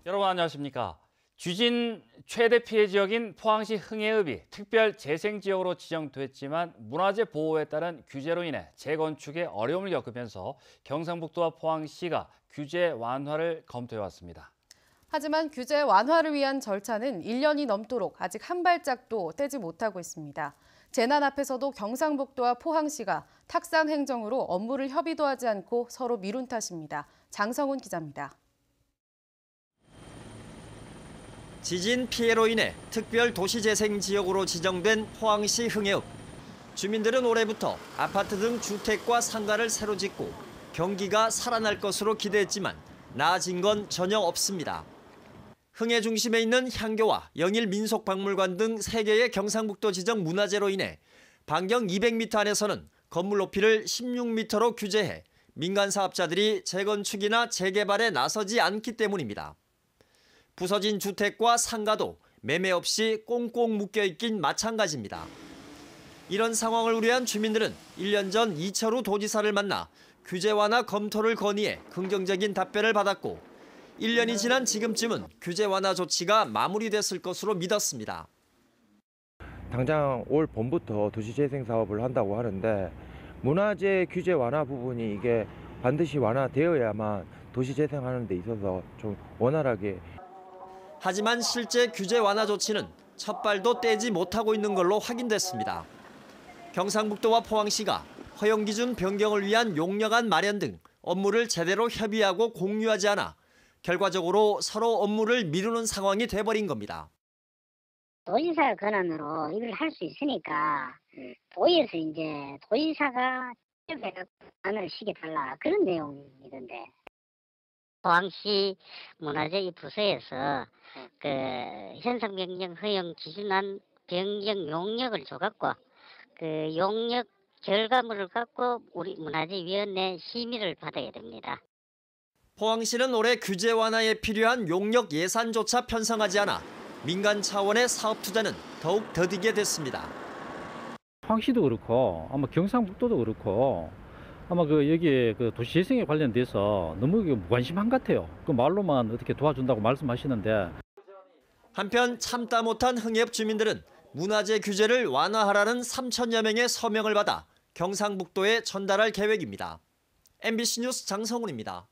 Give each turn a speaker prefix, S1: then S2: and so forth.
S1: 여러분 안녕하십니까? 지진 최대 피해 지역인 포항시 흥해읍이 특별 재생지역으로 지정됐지만 문화재 보호에 따른 규제로 인해 재건축에 어려움을 겪으면서 경상북도와 포항시가 규제 완화를 검토해왔습니다.
S2: 하지만 규제 완화를 위한 절차는 1년이 넘도록 아직 한 발짝도 떼지 못하고 있습니다. 재난 앞에서도 경상북도와 포항시가 탁상 행정으로 업무를 협의도 하지 않고 서로 미룬 탓입니다. 장성훈 기자입니다.
S3: 지진 피해로 인해 특별 도시재생지역으로 지정된 포항시 흥해읍. 주민들은 올해부터 아파트 등 주택과 상가를 새로 짓고 경기가 살아날 것으로 기대했지만 나아진 건 전혀 없습니다. 흥해 중심에 있는 향교와 영일 민속박물관 등 3개의 경상북도 지정 문화재로 인해 반경 200m 안에서는 건물 높이를 16m로 규제해 민간 사업자들이 재건축이나 재개발에 나서지 않기 때문입니다. 부서진 주택과 상가도 매매 없이 꽁꽁 묶여있긴 마찬가지입니다. 이런 상황을 우려한 주민들은 1년 전 이철우 도지사를 만나 규제 완화 검토를 건의해 긍정적인 답변을 받았고 1년이 지난 지금쯤은 규제 완화 조치가 마무리됐을 것으로 믿었습니다.
S4: 당장 올 봄부터 도시재생 사업을 한다고 하는데 문화재 규제 완화 부분이 이게 반드시 완화되어야만 도시재생하는 데 있어서 좀 원활하게.
S3: 하지만 실제 규제 완화 조치는 첫 발도 떼지 못하고 있는 걸로 확인됐습니다. 경상북도와 포항시가 허용 기준 변경을 위한 용역안 마련 등 업무를 제대로 협의하고 공유하지 않아 결과적으로 서로 업무를 미루는 상황이 돼버린 겁니다.
S5: 도지사 권한으로 이걸 할 수 있으니까 도에서 이제 도지사가 안을 시켜달라 그런 내용이던데.
S6: 포항시 문화재 이 부서에서 그 현상 변경 허용 기준안 변경 용역을 줘갖고 그 용역 결과물을 갖고 우리 문화재위원회 심의를 받아야 됩니다.
S3: 포항시는 올해 규제 완화에 필요한 용역 예산조차 편성하지 않아 민간 차원의 사업 투자는 더욱 더디게 됐습니다.
S7: 포항시도 그렇고 아마 경상북도도 그렇고 아마 여기에 도시재생에 관련돼서 너무 무관심한 것 같아요. 말로만 어떻게 도와준다고 말씀하시는데.
S3: 한편 참다 못한 흥해읍 주민들은 문화재 규제를 완화하라는 3천여 명의 서명을 받아 경상북도에 전달할 계획입니다. MBC 뉴스 장성훈입니다.